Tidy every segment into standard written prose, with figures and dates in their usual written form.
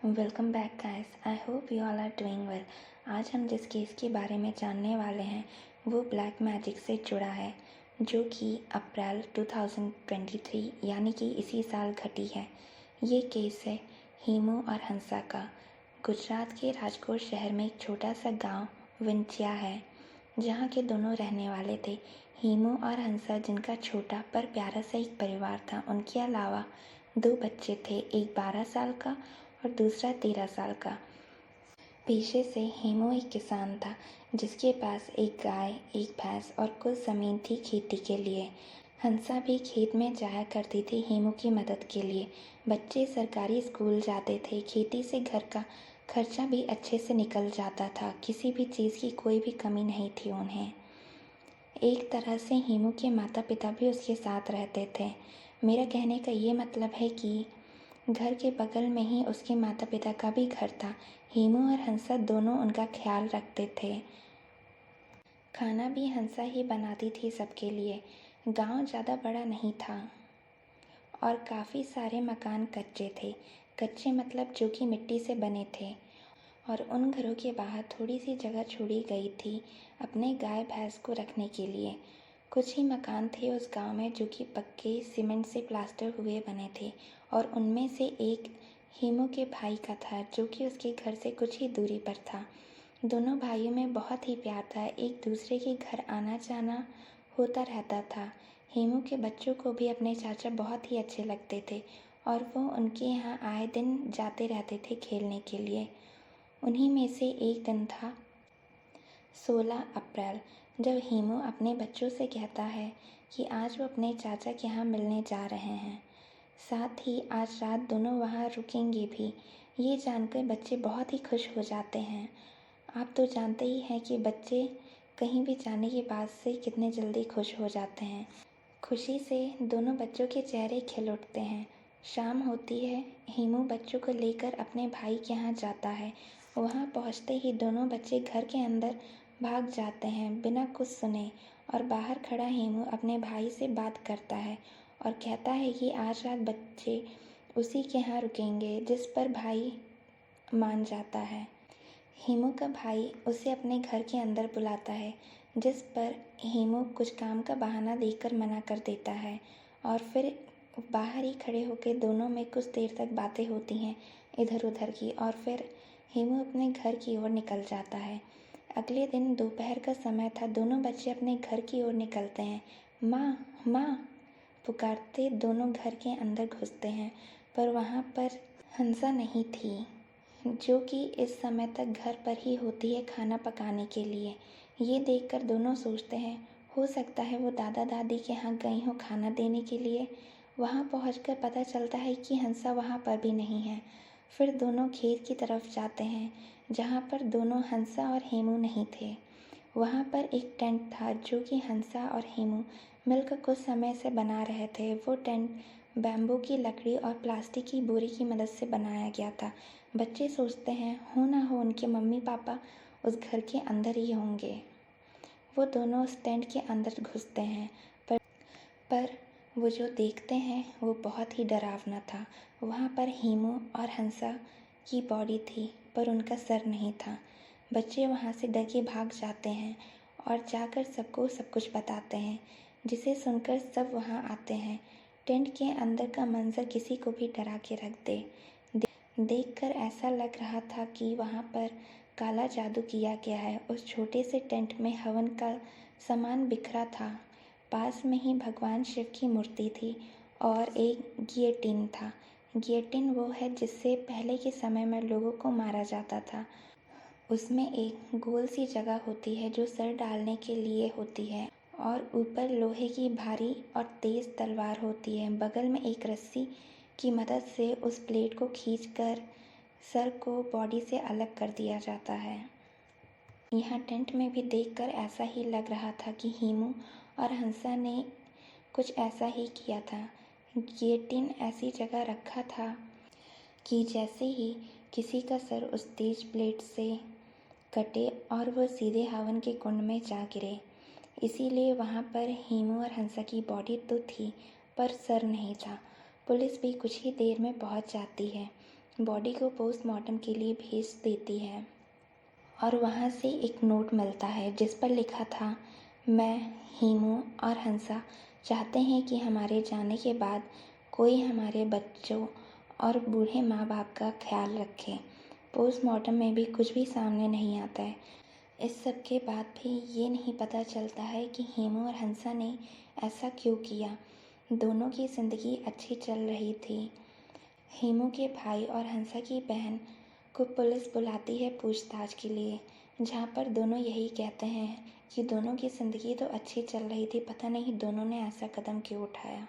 Welcome back guys. I hope you all are doing well. आज हम जिस case के बारे में जानने वाले हैं वो ब्लैक मैजिक से जुड़ा है, जो कि अप्रैल 2023 यानी कि इसी साल घटी है। ये केस है हेमू और हंसा का। गुजरात के राजकोट शहर में एक छोटा सा गांव विंचिया है, जहां के दोनों रहने वाले थे हेमू और हंसा, जिनका छोटा पर प्यारा सा एक परिवार था। उनके अलावा 2 बच्चे थे, एक 12 साल का और दूसरा 13 साल का। पेशे से हेमू एक किसान था, जिसके पास एक गाय, एक भैंस और कुछ ज़मीन थी खेती के लिए। हंसा भी खेत में जाया करती थी हेमू की मदद के लिए। बच्चे सरकारी स्कूल जाते थे, खेती से घर का खर्चा भी अच्छे से निकल जाता था, किसी भी चीज़ की कोई भी कमी नहीं थी उन्हें। एक तरह से हेमू के माता पिता भी उसके साथ रहते थे। मेरा कहने का ये मतलब है कि घर के बगल में ही उसके माता पिता का भी घर था। हेमू और हंसा दोनों उनका ख्याल रखते थे। खाना भी हंसा ही बनाती थी सबके लिए। गांव ज़्यादा बड़ा नहीं था और काफ़ी सारे मकान कच्चे थे। कच्चे मतलब जो कि मिट्टी से बने थे, और उन घरों के बाहर थोड़ी सी जगह छोड़ी गई थी अपने गाय भैंस को रखने के लिए। कुछ ही मकान थे उस गांव में जो कि पक्के सीमेंट से प्लास्टर हुए बने थे, और उनमें से एक हेमू के भाई का था, जो कि उसके घर से कुछ ही दूरी पर था। दोनों भाइयों में बहुत ही प्यार था, एक दूसरे के घर आना जाना होता रहता था। हेमू के बच्चों को भी अपने चाचा बहुत ही अच्छे लगते थे, और वो उनके यहाँ आए दिन जाते रहते थे खेलने के लिए। उन्हीं में से एक दिन था 16 अप्रैल, जब हेमू अपने बच्चों से कहता है कि आज वो अपने चाचा के यहाँ मिलने जा रहे हैं। साथ ही आज रात दोनों वहाँ रुकेंगे भी। ये जानकर बच्चे बहुत ही खुश हो जाते हैं। आप तो जानते ही हैं कि बच्चे कहीं भी जाने के बाद से कितने जल्दी खुश हो जाते हैं। खुशी से दोनों बच्चों के चेहरे खिल उठते हैं। शाम होती है, हेमू बच्चों को लेकर अपने भाई के यहाँ जाता है। वहाँ पहुँचते ही दोनों बच्चे घर के अंदर भाग जाते हैं बिना कुछ सुने, और बाहर खड़ा हेमू अपने भाई से बात करता है और कहता है कि आज रात बच्चे उसी के यहाँ रुकेंगे, जिस पर भाई मान जाता है। हेमू का भाई उसे अपने घर के अंदर बुलाता है, जिस पर हेमू कुछ काम का बहाना देकर मना कर देता है, और फिर बाहर ही खड़े होकर दोनों में कुछ देर तक बातें होती हैं इधर उधर की, और फिर हेमू अपने घर की ओर निकल जाता है। अगले दिन दोपहर का समय था। दोनों बच्चे अपने घर की ओर निकलते हैं। माँ, माँ पुकारते दोनों घर के अंदर घुसते हैं, पर वहाँ पर हंसा नहीं थी, जो कि इस समय तक घर पर ही होती है खाना पकाने के लिए। ये देखकर दोनों सोचते हैं हो सकता है वो दादा दादी के यहाँ गई हो खाना देने के लिए। वहाँ पहुंचकर पता चलता है कि हंसा वहाँ पर भी नहीं है। फिर दोनों खेत की तरफ जाते हैं, जहाँ पर दोनों हंसा और हेमू नहीं थे। वहाँ पर एक टेंट था, जो कि हंसा और हेमू मिलकर कुछ समय से बना रहे थे। वो टेंट बैम्बू की लकड़ी और प्लास्टिक की बोरी की मदद से बनाया गया था। बच्चे सोचते हैं हो ना हो उनके मम्मी पापा उस घर के अंदर ही होंगे। वो दोनों उस टेंट के अंदर घुसते हैं, पर वो जो देखते हैं वो बहुत ही डरावना था। वहाँ पर हेमू और हंसा की बॉडी थी, पर उनका सर नहीं था। बच्चे वहाँ से डर के भाग जाते हैं और जाकर सबको सब कुछ बताते हैं, जिसे सुनकर सब वहाँ आते हैं। टेंट के अंदर का मंजर किसी को भी डरा के रख देखकर ऐसा लग रहा था कि वहाँ पर काला जादू किया गया है। उस छोटे से टेंट में हवन का सामान बिखरा था। पास में ही भगवान शिव की मूर्ति थी और एक गियोटिन था। गियोटिन वो है जिससे पहले के समय में लोगों को मारा जाता था। उसमें एक गोल सी जगह होती है जो सर डालने के लिए होती है, और ऊपर लोहे की भारी और तेज़ तलवार होती है। बगल में एक रस्सी की मदद से उस प्लेट को खींचकर सर को बॉडी से अलग कर दिया जाता है। यहाँ टेंट में भी देखकर ऐसा ही लग रहा था कि हेमू और हंसा ने कुछ ऐसा ही किया था। गियोटिन ऐसी जगह रखा था कि जैसे ही किसी का सर उस तेज प्लेट से कटे और वह सीधे हवन के कुंड में जा गिरे। इसीलिए वहाँ पर हेमू और हंसा की बॉडी तो थी, पर सर नहीं था। पुलिस भी कुछ ही देर में पहुँच जाती है। बॉडी को पोस्टमार्टम के लिए भेज देती है और वहाँ से एक नोट मिलता है जिस पर लिखा था, मैं, हीमू और हंसा चाहते हैं कि हमारे जाने के बाद कोई हमारे बच्चों और बूढ़े माँ बाप का ख्याल रखे। पोस्टमार्टम में भी कुछ भी सामने नहीं आता है। इस सब के बाद भी ये नहीं पता चलता है कि हेमू और हंसा ने ऐसा क्यों किया। दोनों की ज़िंदगी अच्छी चल रही थी। हेमू के भाई और हंसा की बहन को पुलिस बुलाती है पूछताछ के लिए, जहाँ पर दोनों यही कहते हैं कि दोनों की ज़िंदगी तो अच्छी चल रही थी, पता नहीं दोनों ने ऐसा कदम क्यों उठाया।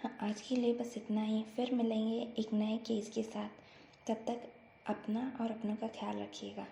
हाँ, आज के लिए बस इतना ही। फिर मिलेंगे एक नए केस के साथ। तब तक अपना और अपनों का ख्याल रखिएगा।